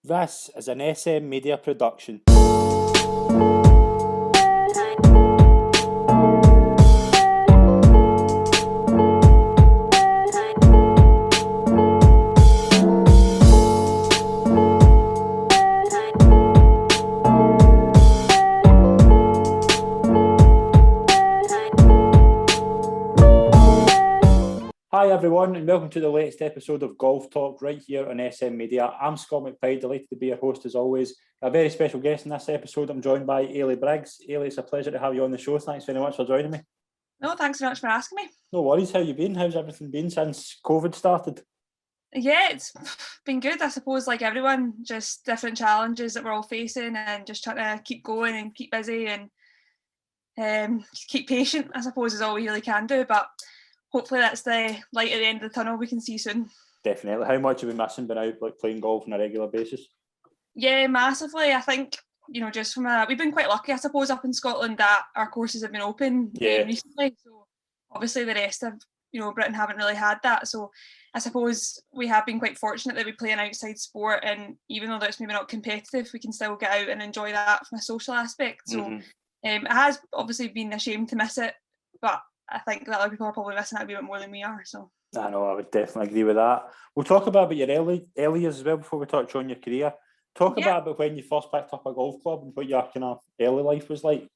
This is an SM Media production. Hi everyone, and welcome to the latest episode of GolfTalk right here on SM Media. I'm Scott McPike, delighted to be your host as always. A very special guest in this episode. I'm joined by Eilidh Briggs. Eilidh, it's a pleasure to have you on the show. Thanks very much for joining me. No, thanks very much for asking me. No worries. How you been? How's everything been since COVID started? Yeah, it's been good, I suppose, like everyone, just different challenges that we're all facing and just trying to keep going and keep busy and keep patient, I suppose, is all we really can do. But hopefully that's the light at the end of the tunnel we can see soon. Definitely. How much have you missing being out like playing golf on a regular basis? Yeah, massively. I think, just from we've been quite lucky, I suppose, up in Scotland that our courses have been open recently. So obviously the rest of, Britain haven't really had that. So I suppose we have been quite fortunate that we play an outside sport, and even though that's maybe not competitive, we can still get out and enjoy that from a social aspect. So it has obviously been a shame to miss it, but I think that other people are probably missing it a bit more than we are. So I know, I would definitely agree with that. We'll talk about your early years as well before we touch on your career. Talk about when you first picked up a golf club and what your kind of early life was like.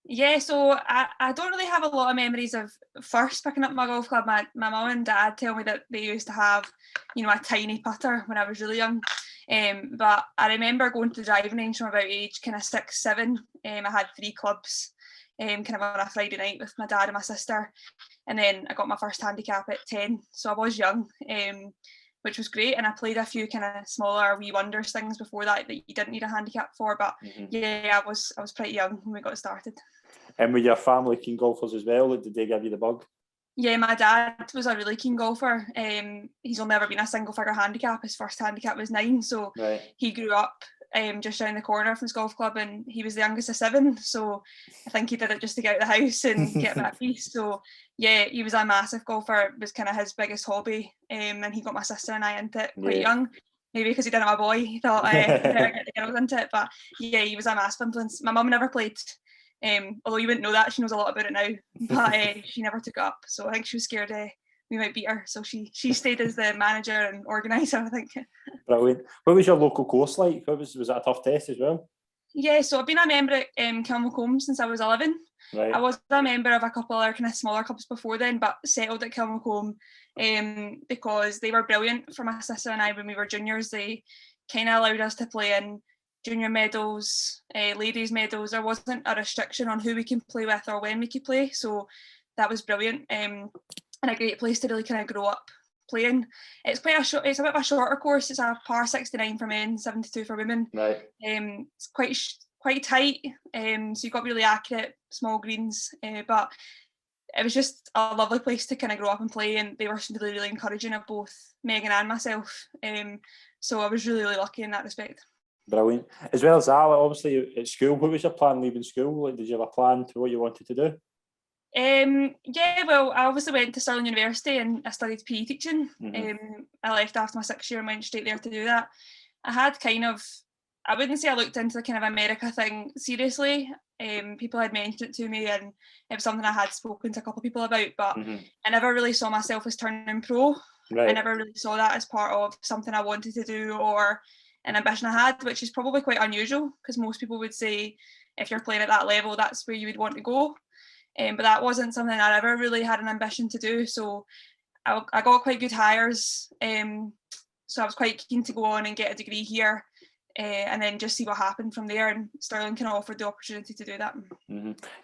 Yeah, so I don't really have a lot of memories of first picking up my golf club. My mum and dad tell me that they used to have, a tiny putter when I was really young. But I remember going to the driving range from about age kind of 6, 7. I had 3 clubs, kind of on a Friday night with my dad and my sister. And then I got my first handicap at 10. So I was young, which was great. And I played a few kind of smaller wee wonders things before that you didn't need a handicap for. But yeah, I was pretty young when we got started. And were your family keen golfers as well? Did they give you the bug? Yeah, my dad was a really keen golfer. He's only ever been a single figure handicap. His first handicap was 9. So he grew up just down the corner from his golf club, and he was the youngest of 7. So I think he did it just to get out of the house and get that piece. So yeah, he was a massive golfer. It was kind of his biggest hobby. And he got my sister and I into it quite young. Maybe because he didn't have a boy, he thought I better get the girls into it. But yeah, he was a massive influence. My mum never played. Although you wouldn't know that, she knows a lot about it now, but she never took it up. So I think she was scared we might beat her. So she stayed as the manager and organiser, I think. Brilliant. What was your local course like? Was it a tough test as well? Yeah, so I've been a member at Kilmacombe since I was 11. Right. I was a member of a couple other kind of smaller clubs before then, but settled at Kilmacombe because they were brilliant for my sister and I when we were juniors. They kind of allowed us to play in junior medals, ladies medals. There wasn't a restriction on who we can play with or when we could play, so that was brilliant, and a great place to really kind of grow up playing. It's quite it's a bit of a shorter course. It's a par 69 for men, 72 for women. Right. It's quite tight, so you've got really accurate small greens, but it was just a lovely place to kind of grow up and play, and they were really, really encouraging of both Megan and myself, so I was really, really lucky in that respect. Brilliant. As well as that, obviously at school, what was your plan leaving school? Did you have a plan to what you wanted to do? Yeah, well, I obviously went to Stirling University and I studied PE teaching. I left after my 6th year and went straight there to do that. I had I wouldn't say I looked into the kind of America thing seriously. People had mentioned it to me and it was something I had spoken to a couple of people about, but I never really saw myself as turning pro. Right. I never really saw that as part of something I wanted to do or an ambition I had, which is probably quite unusual because most people would say if you're playing at that level, that's where you would want to go. But that wasn't something I ever really had an ambition to do. So I got quite good hires. So I was quite keen to go on and get a degree here and then just see what happened from there. And Stirling kind of offered the opportunity to do that.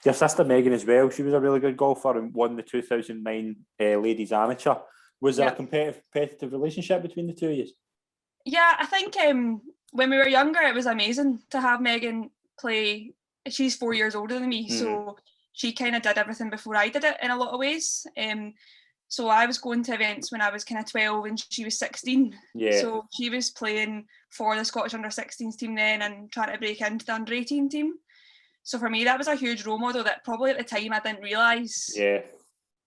Your sister Megan as well, she was a really good golfer and won the 2009 Ladies Amateur. Was there a competitive relationship between the two of you? Yeah, I think when we were younger, it was amazing to have Megan play. She's 4 years older than me, so she kind of did everything before I did it in a lot of ways. So I was going to events when I was kind of 12 and she was 16. Yeah. So she was playing for the Scottish under-16s team then and trying to break into the under-18 team. So for me, that was a huge role model that probably at the time I didn't realise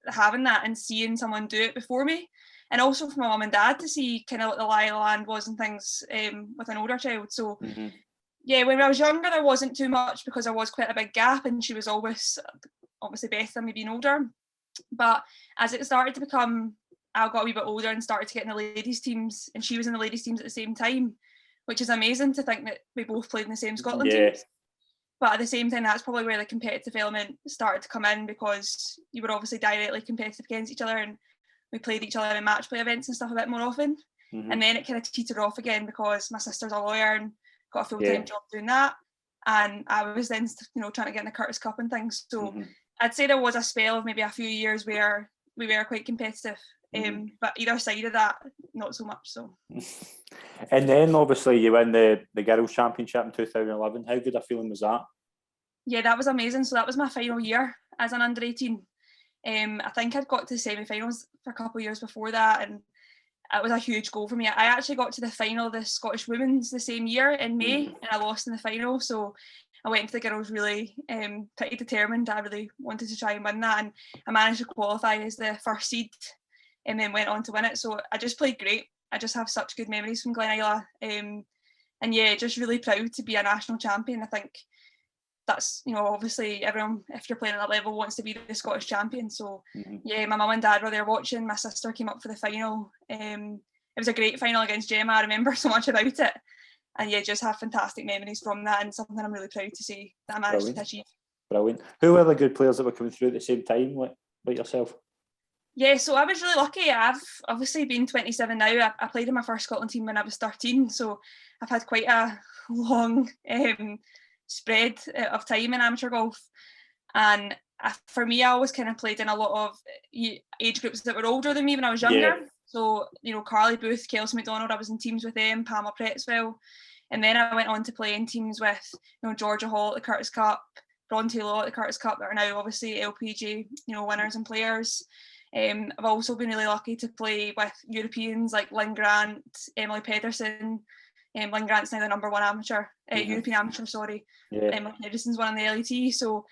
having that and seeing someone do it before me. and also for my mum and dad to see kind of what the lie of the land was and things with an older child. So yeah, when I was younger there wasn't too much because there was quite a big gap, and she was always obviously better than me being older. But as it started to become, I got a wee bit older and started to get in the ladies teams, and she was in the ladies teams at the same time, which is amazing to think that we both played in the same Scotland teams. But at the same time, that's probably where the competitive element started to come in, because you were obviously directly competitive against each other, and we played each other in match play events and stuff a bit more often. And then it kind of teetered off again because my sister's a lawyer and got a full-time job doing that, and I was then trying to get in the Curtis Cup and things. So I'd say there was a spell of maybe a few years where we were quite competitive, but either side of that, not so much. So. And then obviously you win the girls' championship in 2011. How good a feeling was that? Yeah, that was amazing. So that was my final year as an under 18. I think I'd got to the semi-finals for a couple of years before that, and it was a huge goal for me. I actually got to the final of the Scottish Women's the same year in May, and I lost in the final. So I went to the girls really pretty determined. I really wanted to try and win that, and I managed to qualify as the first seed, and then went on to win it. So I just played great. I just have such good memories from Glen Eilidh, and yeah, just really proud to be a national champion. I think that's, obviously everyone, if you're playing at that level, wants to be the Scottish champion. So yeah, my mum and dad were there watching. My sister came up for the final. It was a great final against Gemma. I remember so much about it, and yeah, just have fantastic memories from that, and something I'm really proud to say that I managed to achieve. Brilliant. Who were the good players that were coming through at the same time, like yourself? Yeah, so I was really lucky. I've obviously been 27 now. I played in my first Scotland team when I was 13, so I've had quite a long spread of time in amateur golf. And for me, I always kind of played in a lot of age groups that were older than me when I was younger. Yeah. So, Carly Booth, Kelsey McDonald, I was in teams with them, Pamela Prettsville. And then I went on to play in teams with, Georgia Hall at the Curtis Cup, Bronte Law at the Curtis Cup, that are now obviously LPG, winners and players. I've also been really lucky to play with Europeans like Lynn Grant, Emily Pedersen. Lynn Grant's now the number one amateur, European amateur, sorry. Yeah. Emily Pedersen's one in the LET. So,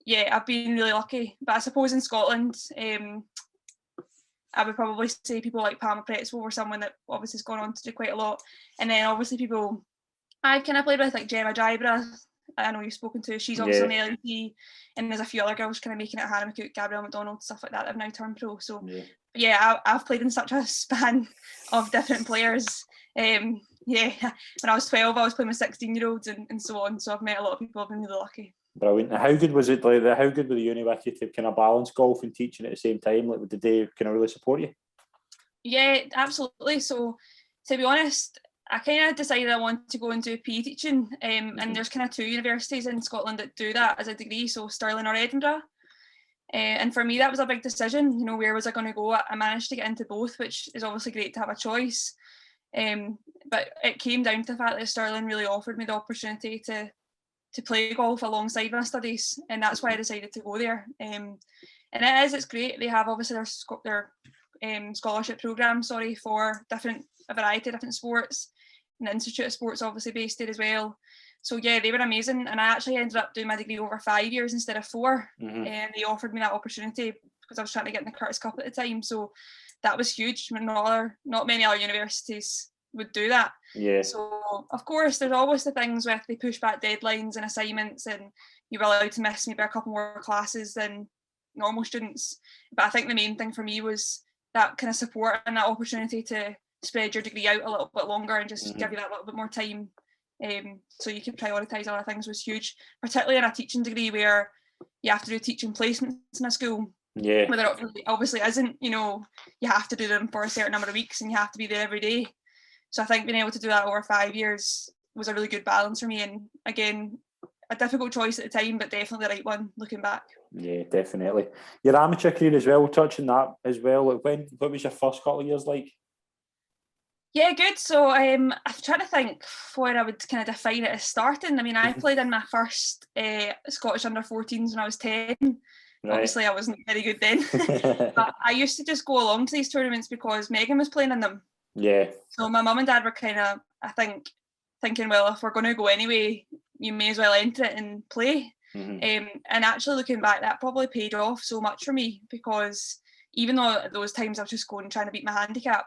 yeah, I've been really lucky. But I suppose in Scotland, I would probably say people like Pamela Prettsville were someone that obviously has gone on to do quite a lot. And then obviously people I've kind of played with, like Gemma Jybra, I know you've spoken to, she's also on the LET, and there's a few other girls kind of making it, Hannah McCook, Gabrielle McDonald, stuff like that have now turned pro. So yeah, I've played in such a span of different players. When I was 12 I was playing with 16-year-olds and so on, so I've met a lot of people. I've been really lucky. Brilliant. How good was it, how good were the uni with you to kind of balance golf and teaching at the same time? Like, did they kind of really support you? Yeah, absolutely. So to be honest, I kind of decided I wanted to go and do PE teaching, and there's kind of two universities in Scotland that do that as a degree, so Stirling or Edinburgh. And for me, that was a big decision. Where was I going to go? I managed to get into both, which is obviously great to have a choice. But it came down to the fact that Stirling really offered me the opportunity to play golf alongside my studies, and that's why I decided to go there. And it's great. They have obviously their scholarship programme, for a variety of different sports. And the Institute of Sports obviously based there as well. So yeah, they were amazing, and I actually ended up doing my degree over 5 years instead of 4. And they offered me that opportunity because I was trying to get in the Curtis Cup at the time. So that was huge. Not many other universities would do that. Yeah. So of course there's always the things with they push back deadlines and assignments, and you were allowed to miss maybe a couple more classes than normal students. But I think the main thing for me was that kind of support and that opportunity to spread your degree out a little bit longer and just give you that little bit more time, so you can prioritise other things, was huge, particularly in a teaching degree where you have to do teaching placements in a school. Yeah. Whether it obviously isn't, you have to do them for a certain number of weeks and you have to be there every day. So I think being able to do that over 5 years was a really good balance for me, and again, a difficult choice at the time, but definitely the right one looking back. Yeah, definitely. Your amateur career as well, touching that as well. What was your first couple of years like? Yeah, good. So I'm trying to think where I would kind of define it as starting. I mean, I played in my first Scottish under-14s when I was 10. Right. Obviously, I wasn't very good then. But I used to just go along to these tournaments because Megan was playing in them. Yeah. So my mum and dad were kind of, I think, thinking, well, if we're going to go anyway, you may as well enter it and play. And actually looking back, that probably paid off so much for me because, even though at those times I was just going trying to beat my handicap,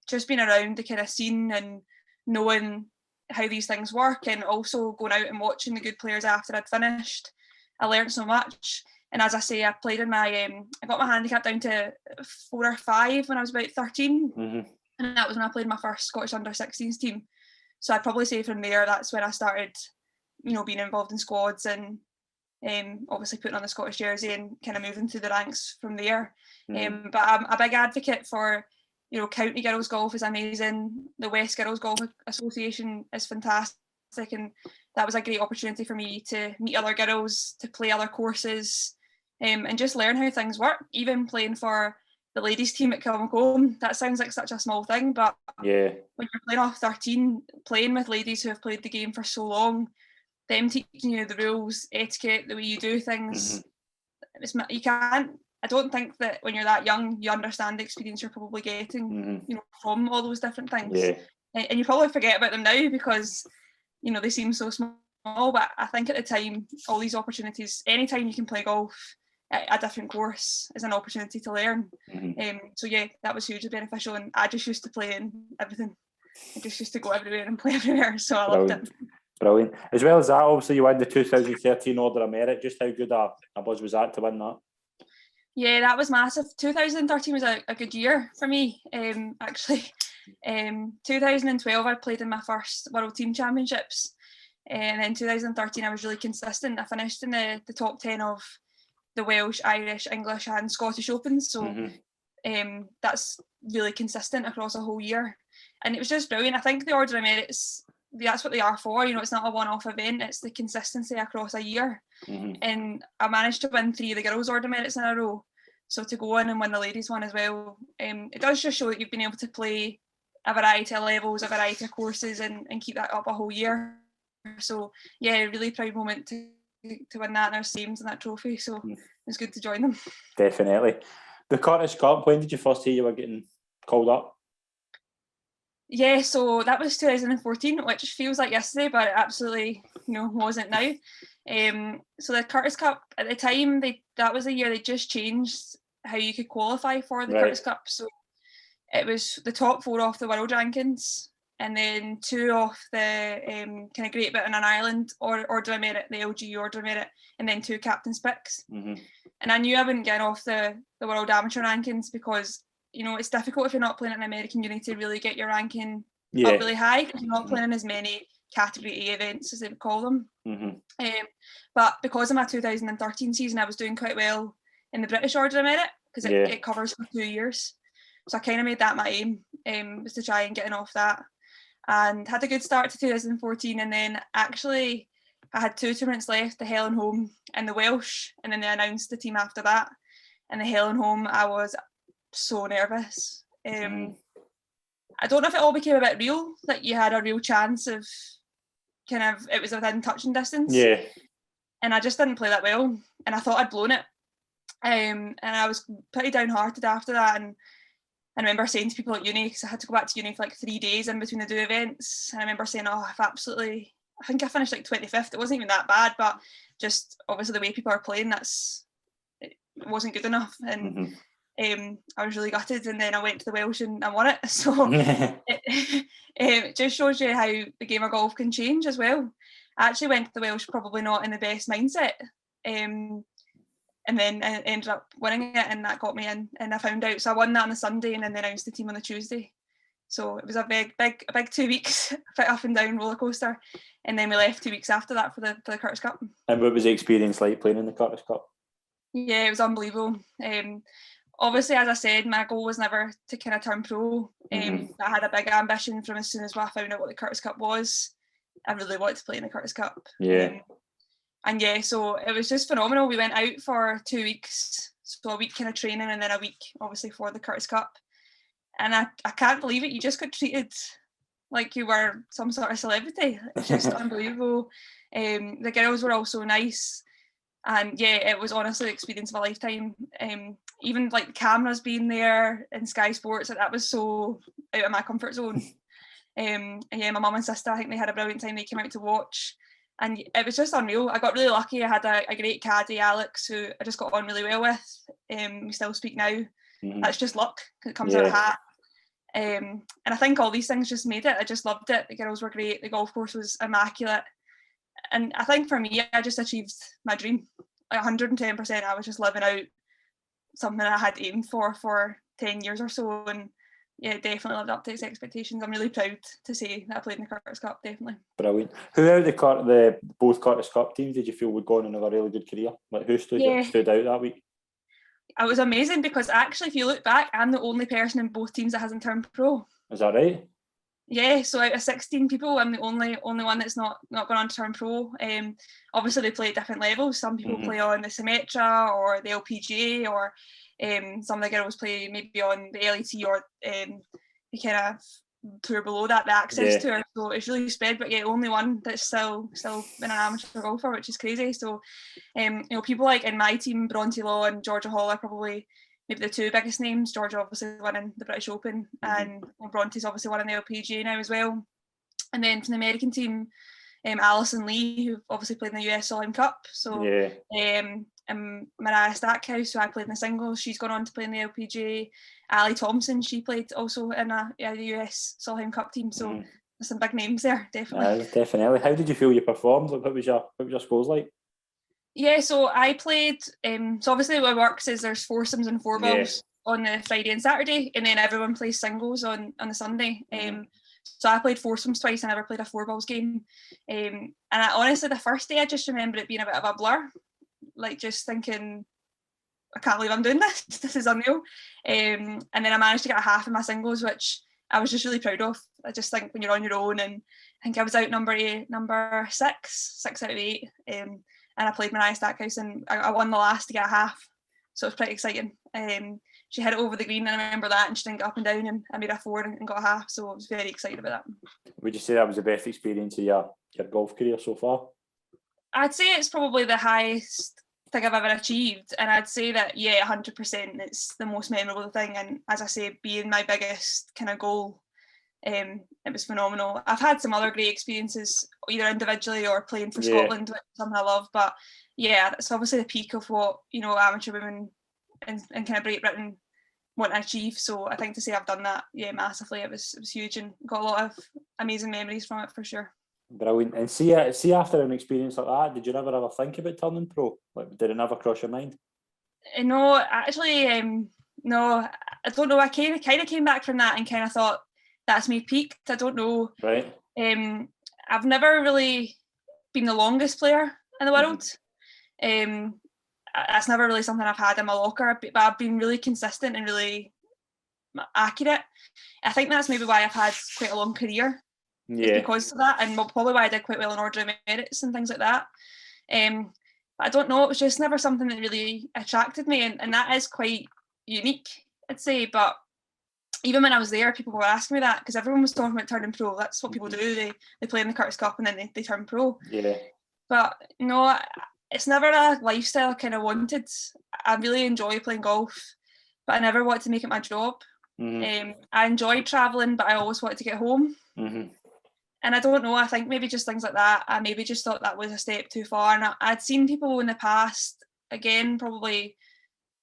just being around the kind of scene and knowing how these things work, and also going out and watching the good players after I'd finished, I learned so much. And as I say, I played in my, I got my handicap down to 4 or 5 when I was about 13. And that was when I played my first Scottish under-16s team. So I'd probably say from there, that's when I started, being involved in squads and obviously putting on the Scottish jersey and kind of moving through the ranks from there. But I'm a big advocate for, County Girls Golf is amazing. The West Girls Golf Association is fantastic. And that was a great opportunity for me to meet other girls, to play other courses, and just learn how things work. Even playing for the ladies team at Kilmacombe, that sounds like such a small thing, but when you're playing off 13, playing with ladies who have played the game for so long, them teaching you the rules, etiquette, the way you do things, you can't. I don't think that when you're that young, you understand the experience you're probably getting, from all those different things. And you probably forget about them now because, they seem so small. But I think at the time, all these opportunities, anytime you can play golf at a different course is an opportunity to learn. So yeah, that was hugely beneficial. And I just used to play in everything. I just used to go everywhere and play everywhere. So I loved it. Brilliant. As well as that, obviously you won the 2013 Order of Merit. Just how good a buzz was that to win that? Yeah, that was massive. 2013 was a good year for me, actually. 2012 I played in my first World Team Championships, and then 2013 I was really consistent. I finished in the top 10 of the Welsh, Irish, English and Scottish Opens, so that's really consistent across a whole year, and it was just brilliant. I think the Order of Merit's, that's what they are for. It's not a one-off event, it's the consistency across a year. And I managed to win 3 of the girls' Order Merits in a row, so to go in and win the ladies one as well, it does just show that you've been able to play a variety of levels, a variety of courses, and keep that up a whole year. So yeah, really proud moment to win that in our teams and that trophy, so it was good to join them. Definitely. The Curtis Cup, when did you first hear you were getting called up? Yeah, so that was 2014, which feels like yesterday, but it absolutely wasn't now. So the Curtis Cup, at the time, that was the year they just changed how you could qualify for the Curtis Cup. So it was the top 4 off the world rankings, and then 2 off the kind of Great Britain and Ireland Order of Merit, the LGU Order of Merit, and then 2 captain's picks. And I knew I wouldn't get off the world amateur rankings because it's difficult if you're not playing at an American uni to really get your ranking up really high, because you're not playing in as many category A events as they would call them. But because of my 2013 season, I was doing quite well in the British Order of Merit because it covers for 2 years. So I kind of made that my aim, was to try and get off that, and had a good start to 2014. And then actually I had 2 tournaments left, the Hell and Home and the Welsh, and then they announced the team after that. And the Hell and Home, I was so nervous. I don't know if it all became a bit real, that you had a real chance of it was within touching distance. And I just didn't play that well, and I thought I'd blown it. And I was pretty downhearted after that, and I remember saying to people at uni, because I had to go back to uni for like 3 days in between the 2 events, and I remember saying, I think I finished like 25th. It wasn't even that bad, but just obviously the way people are playing, it wasn't good enough. And I was really gutted, and then I went to the Welsh and I won it. So it just shows you how the game of golf can change as well. I actually went to the Welsh probably not in the best mindset, and then I ended up winning it, and that got me in, and I found out. So I won that on the Sunday, and then they announced the team on the Tuesday. So it was a big 2 weeks, a bit up and down roller coaster, and then we left 2 weeks after that for the Curtis Cup. And what was the experience like playing in the Curtis Cup? Yeah, it was unbelievable. Obviously, as I said, my goal was never to kind of turn pro. I had a big ambition from as soon as I found out what the Curtis Cup was. I really wanted to play in the Curtis Cup. And yeah, so it was just phenomenal. We went out for 2 weeks, so a week kind of training and then a week obviously for the Curtis Cup. And I can't believe it. You just got treated like you were some sort of celebrity. It's just unbelievable. The girls were all so nice. And yeah, it was honestly the experience of a lifetime. Even like the cameras being there in Sky Sports, that was so out of my comfort zone. And yeah, my mum and sister, I think they had a brilliant time. They came out to watch. And it was just unreal. I got really lucky. I had a great caddy, Alex, who I just got on really well with. We still speak now. that's just luck, because it comes out of a hat. And I think all these things just made it. I just loved it. The girls were great. The golf course was immaculate. And I think for me, I just achieved my dream. Like 110%, I was just living out something I had aimed for 10 years or so. And yeah, definitely lived up to its expectations. I'm really proud to say that I played in the Curtis Cup, definitely. Brilliant. Who out of the both Curtis Cup teams did you feel would go on and have a really good career? Like, who stood out that week? It was amazing, because actually, if you look back, I'm the only person in both teams that hasn't turned pro. Is that right? Yeah, so out of 16 people, I'm the only one that's not gone on to turn pro. Obviously, they play at different levels. Some people play on the Symetra or the LPGA, or some of the girls play maybe on the LET or the kind of tour below that, the Access Tour. So it's really spread, but yeah, only one that's still been an amateur golfer, which is crazy. So, people like in my team, Bronte Law and Georgia Hall are probably maybe the two biggest names. Georgia obviously winning the British Open, and Bronte's obviously winning the LPGA now as well. And then from the American team, Alison Lee, who obviously played in the US Solheim Cup. So Mariah Stackhouse, who I played in the singles, she's gone on to play in the LPGA. Ali Thompson, she played also in the US Solheim Cup team. So there's some big names there, definitely. Definitely. How did you feel you performed? Like, what was your scores like? Yeah, so I played. So obviously, what works is there's foursomes and four balls on the Friday and Saturday, and then everyone plays singles on the Sunday. So I played foursomes twice. I never played a four balls game. And honestly, the first day I just remember it being a bit of a blur, like just thinking, I can't believe I'm doing this. This is unreal. And then I managed to get a half in my singles, which I was just really proud of. I just think when you're on your own, and I think I was out number 6 out of 8. And I played Mariah Stackhouse, and I won the last to get a half. So it was pretty exciting. She hit it over the green, and I remember that, and she didn't get up and down, and I made a 4 and got a half. So I was very excited about that. Would you say that was the best experience of your golf career so far? I'd say it's probably the highest thing I've ever achieved, and I'd say that 100% it's the most memorable thing. And as I say, being my biggest kind of goal, it was phenomenal. I've had some other great experiences, either individually or playing for Scotland, which is something I love. But yeah, that's obviously the peak of what amateur women in kind of Great Britain want to achieve. So I think to say I've done that, massively. It was huge, and got a lot of amazing memories from it for sure. Brilliant. And see after an experience like that, did you never ever think about turning pro? Like, did it never cross your mind? No, actually, no. I don't know. I kind of came back from that and kind of thought, that's me peaked. I don't know. Right. I've never really been the longest player in the world. That's never really something I've had in my locker, but I've been really consistent and really accurate. I think that's maybe why I've had quite a long career. It's because of that, and probably why I did quite well in order of merits and things like that. But I don't know, it was just never something that really attracted me, and that is quite unique, I'd say. But even when I was there, people were asking me that, because everyone was talking about turning pro. That's what people do. They play in the Curtis Cup and then they turn pro. Yeah. But no, it's never a lifestyle I kind of wanted. I really enjoy playing golf, but I never wanted to make it my job. I enjoyed travelling, but I always wanted to get home. And I don't know, I think maybe just things like that, I maybe just thought that was a step too far. And I'd seen people in the past, again, probably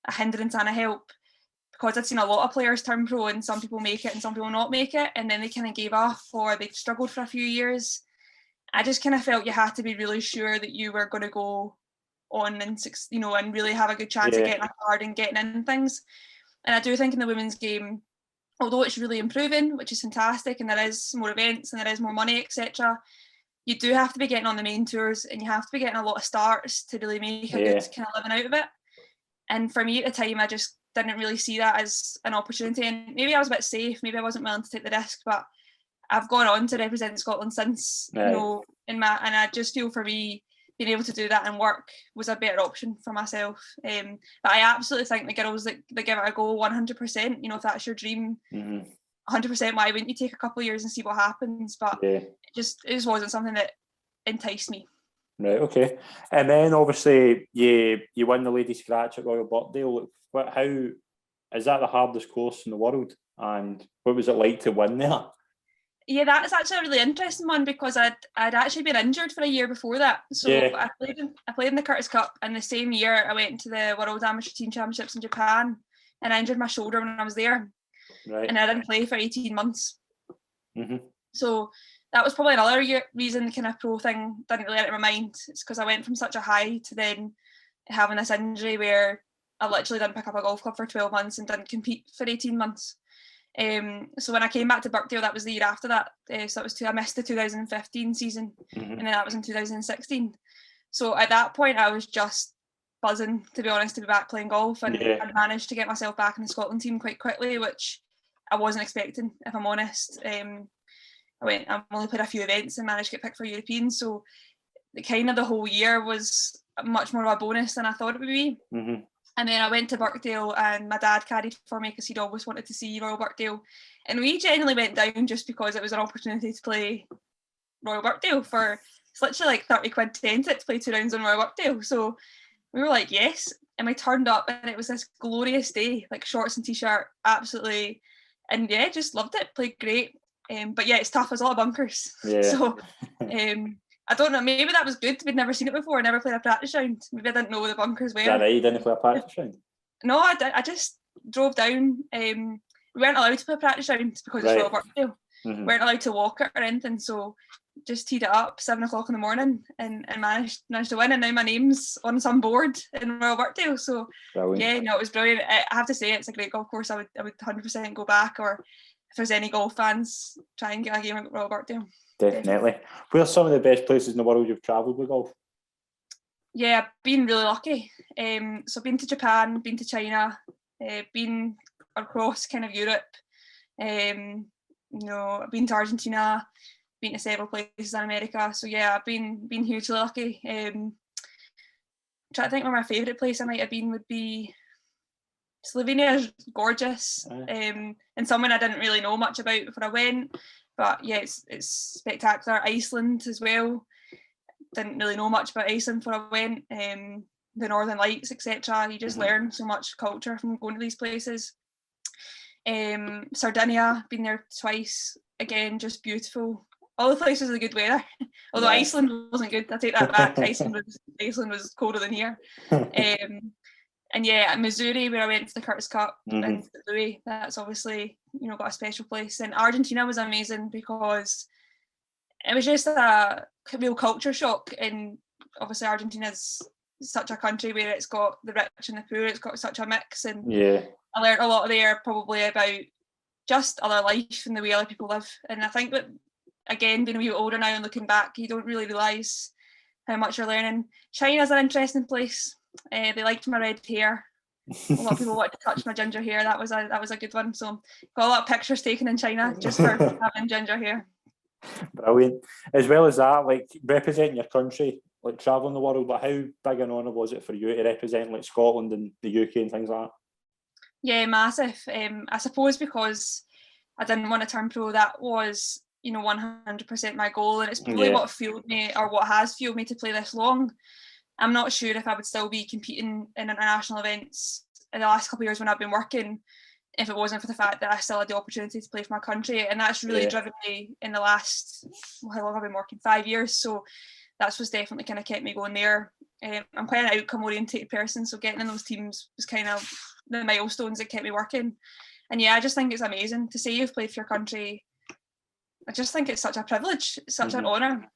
a hindrance and a help, because I'd seen a lot of players turn pro, and some people make it and some people not make it, and then they kind of gave up, or they struggled for a few years. I just kind of felt you had to be really sure that you were going to go on and really have a good chance of getting a card and getting in things. And I do think in the women's game, although it's really improving, which is fantastic, and there is more events and there is more money, etc., you do have to be getting on the main tours, and you have to be getting a lot of starts to really make a good kind of living out of it. And for me at the time, I just didn't really see that as an opportunity, and maybe I was a bit safe, maybe I wasn't willing to take the risk, but I've gone on to represent Scotland since, and I just feel for me, being able to do that and work was a better option for myself. But I absolutely think the girls that give it a go 100%, if that's your dream, 100%, why wouldn't you take a couple of years and see what happens? But it just wasn't something that enticed me. Right, okay. And then obviously you win the Ladies Scratch at Royal Birkdale. How is that the hardest course in the world? And what was it like to win there? Yeah, that's actually a really interesting one, because I'd actually been injured for a year before that. So I played in the Curtis Cup, and the same year I went to the World Amateur Team Championships in Japan, and I injured my shoulder when I was there, and I didn't play for 18 months. So that was probably another reason the kind of pro thing didn't really enter my mind. It's because I went from such a high to then having this injury where I literally didn't pick up a golf club for 12 months and didn't compete for 18 months. So when I came back to Birkdale, that was the year after that. So I missed the 2015 season, and then that was in 2016. So at that point, I was just buzzing, to be honest, to be back playing golf, and I managed to get myself back in the Scotland team quite quickly, which I wasn't expecting, if I'm honest. I only played a few events and managed to get picked for Europeans, so the whole year was much more of a bonus than I thought it would be. And then I went to Birkdale, and my dad carried for me because he'd always wanted to see Royal Birkdale, and we generally went down just because it was an opportunity to play Royal Birkdale for, it's literally like 30 quid to enter it to play 2 rounds on Royal Birkdale. So we were like, yes, and we turned up, and it was this glorious day, like shorts and t-shirt, absolutely, and yeah, just loved it, played great. But yeah, it's tough. There's a lot of bunkers. So I don't know. Maybe that was good. We'd never seen it before. I never played a practice round. Maybe I didn't know the bunkers were. Is that right? You didn't play a practice round? No, I just drove down. We weren't allowed to play a practice round because it's Royal Birkdale. We weren't allowed to walk it or anything. So just teed it up 7 o'clock in the morning and managed to win. And now my name's on some board in Royal Birkdale. So yeah, no, it was brilliant. I have to say it's a great golf course. I would 100% go back, or if there's any golf fans, try and get a game at Royal Birkdale. Definitely. Where's some of the best places in the world you've travelled with golf? Yeah, I've been really lucky. So I've been to Japan, been to China, been across kind of Europe. I've been to Argentina, been to several places in America. So yeah, I've been hugely lucky. Trying to think where my favourite place I might have been would be Slovenia. Is gorgeous, and someone I didn't really know much about before I went. But yeah, it's spectacular. Iceland as well. Didn't really know much about Iceland before I went. The Northern Lights, etc. You just learn so much culture from going to these places. Sardinia, been there twice. Again, just beautiful. All the places with good weather. Although Iceland wasn't good, I take that back. Iceland was colder than here. And yeah, at Missouri, where I went to the Curtis Cup and Louis, that's obviously got a special place. And Argentina was amazing because it was just a real culture shock. And obviously Argentina's such a country where it's got the rich and the poor. It's got such a mix, and I learned a lot there probably about just other life and the way other people live. And I think that, again, being a wee bit older now and looking back, you don't really realise how much you're learning. China's an interesting place. They liked my red hair. A lot of people wanted to touch my ginger hair. That was a good one. So got a lot of pictures taken in China just for having ginger hair. Brilliant. As well as that, like representing your country, like travelling the world, but how big an honour was it for you to represent like Scotland and the UK and things like that? Yeah, massive. I suppose because I didn't want to turn pro, that was 100% my goal, and it's probably what fueled me, or what has fueled me to play this long. I'm not sure if I would still be competing in international events in the last couple of years when I've been working, if it wasn't for the fact that I still had the opportunity to play for my country. And that's really driven me in the last, how long have I been working? 5 years. So that's what's definitely kind of kept me going there. I'm quite an outcome oriented person, so getting in those teams was kind of the milestones that kept me working. And yeah, I just think it's amazing to say you've played for your country. I just think it's such a privilege, it's such an honour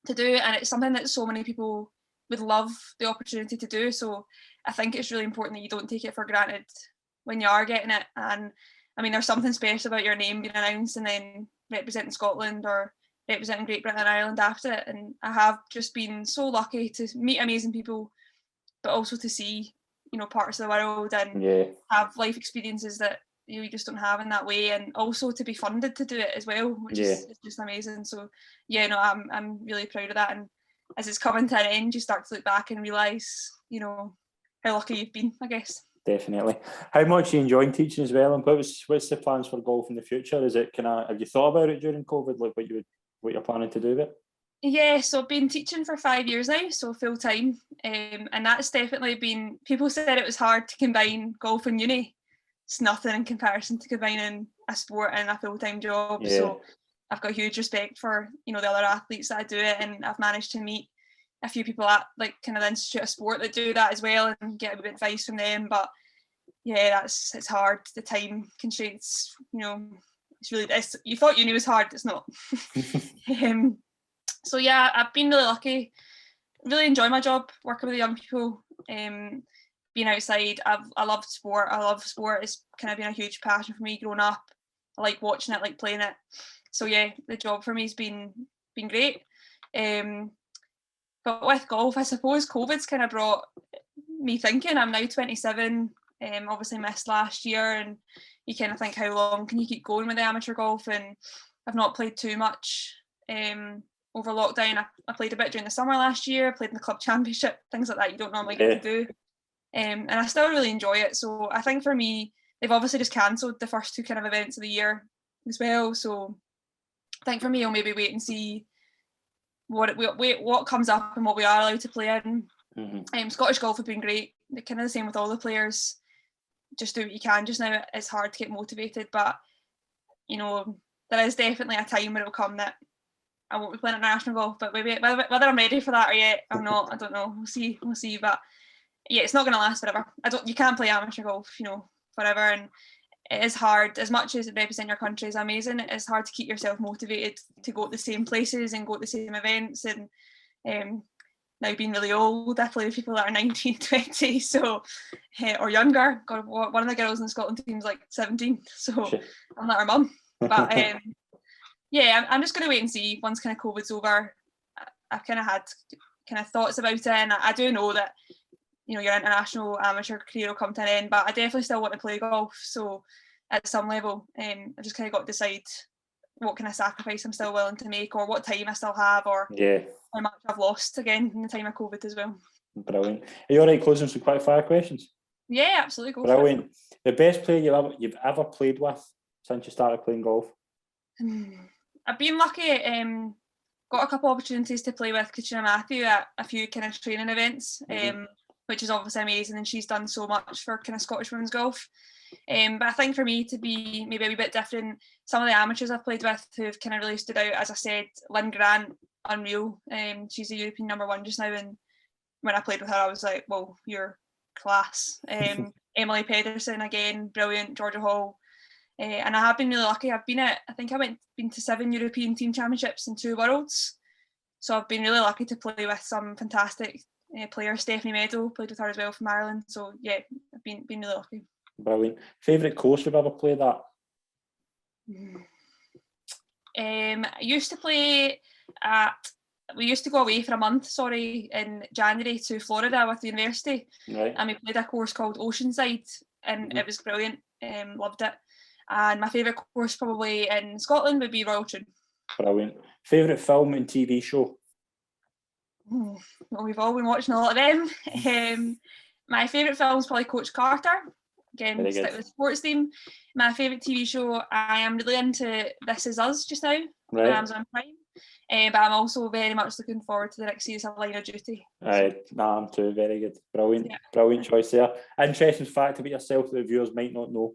to do, and it's something that so many people would love the opportunity to do. So I think it's really important that you don't take it for granted when you are getting it. And I mean, there's something special about your name being announced and then representing Scotland or representing Great Britain and Ireland after it. And I have just been so lucky to meet amazing people, but also to see parts of the world and have life experiences that you just don't have in that way, and also to be funded to do it as well, which is just amazing. So I'm really proud of that. And as it's coming to an end, you start to look back and realise how lucky you've been, I guess. Definitely. How much are you enjoying teaching as well, and what's the plans for golf in the future? Is it have you thought about it during COVID, like what you're planning to do with it? Yeah, so I've been teaching for 5 years now, so full time, and that's definitely been. People said it was hard to combine golf and uni. It's nothing in comparison to combining a sport and a full time job. So I've got huge respect for the other athletes that do it, and I've managed to meet a few people at like kind of the Institute of Sport that do that as well and get a bit of advice from them. But yeah, it's hard. The time constraints, you thought uni was hard, it's not. So yeah, I've been really lucky. Really enjoy my job, working with the young people. Being outside, I love sport. I love sport. It's kind of been a huge passion for me growing up. I like watching it, like playing it. So yeah, the job for me has been great. But with golf, I suppose COVID's kind of brought me thinking. I'm now 27. Obviously missed last year, and you kind of think, how long can you keep going with the amateur golf? And I've not played too much over lockdown. I played a bit during the summer last year. I played in the club championship, things like that you don't normally get to do. And I still really enjoy it. So I think for me, they've obviously just cancelled the first two kind of events of the year as well. So I think for me, I'll maybe wait and see what comes up and what we are allowed to play in. Scottish golf have been great. They're kind of the same with all the players. Just do what you can. Just now it's hard to get motivated, but there is definitely a time when it'll come that I won't be playing international golf. But maybe whether I'm ready for that or yet or not, I don't know. We'll see. But yeah, it's not going to last forever. You can't play amateur golf, forever, and it is hard. As much as represent your country is amazing, it's hard to keep yourself motivated to go to the same places and go to the same events. And now being really old, I play with people that are 19, 20, so or younger. God, one of the girls in the Scotland team's like 17, so I'm not her mum. But yeah, I'm just going to wait and see once kind of COVID's over. I've kind of had kind of thoughts about it, and I do know that your international amateur career will come to an end, but I definitely still want to play golf. So at some level, I just kind of got to decide what kind of sacrifice I'm still willing to make, or what time I still have, or how much I've lost again in the time of COVID as well. Brilliant. Are you all right closing some quick fire questions? Yeah, absolutely. Go Brilliant. For it. The best player you've ever played with since you started playing golf? I've been lucky. Got a couple of opportunities to play with Katrina Matthew at a few kind of training events, which is obviously amazing, and she's done so much for kind of Scottish women's golf. But I think for me to be maybe a wee bit different, some of the amateurs I've played with who've kind of really stood out, as I said, Lynn Grant, unreal. She's the European #1 just now, and when I played with her, I was like, well, you're class. Emily Pedersen, again, brilliant. Georgia Hall. And I have been really lucky. I think I been to 7 European team championships and 2 worlds. So I've been really lucky to play with some fantastic players. Stephanie Meadow, played with her as well from Ireland. So yeah, I've been really lucky. Brilliant. Favourite course you've ever played at? I used to play we used to go away for a month, in January to Florida with the university. Right. And we played a course called Oceanside, and it was brilliant. Loved it. And my favourite course probably in Scotland would be Royal Troon. Brilliant. Favourite film and TV show? Well, we've all been watching a lot of them. My favourite film is probably Coach Carter. Again, stick with the sports theme. My favourite TV show, I am really into This Is Us just now on Amazon Prime. But I'm also very much looking forward to the next season of Line of Duty. I'm too. Very good. Brilliant. Yeah. Brilliant choice there. Interesting fact about yourself that the viewers might not know.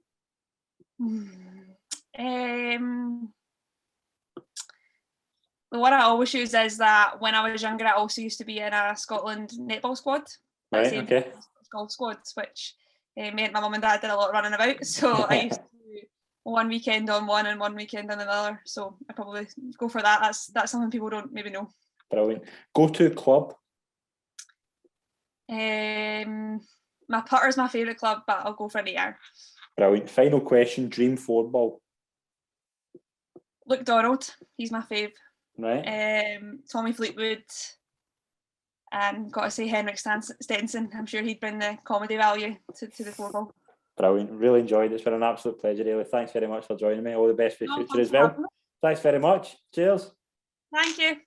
The one I always use is that when I was younger, I also used to be in a Scotland netball squad. Right, okay. Golf squads, which meant my mum and dad did a lot of running about. So I used to do one weekend on one and one weekend on another. So I probably go for that. That's something people don't maybe know. Brilliant. Go-to club? My putter is my favourite club, but I'll go for an 8-iron. Brilliant. Final question, dream 4-ball? Luke Donald, he's my fave. Right. Tommy Fleetwood, and got to say Henrik Stenson. I'm sure he'd bring the comedy value to the 4-ball. Brilliant. Really enjoyed it. It's been an absolute pleasure, Eilidh. Thanks very much for joining me. All the best for the future as well. Thanks very much. Cheers. Thank you.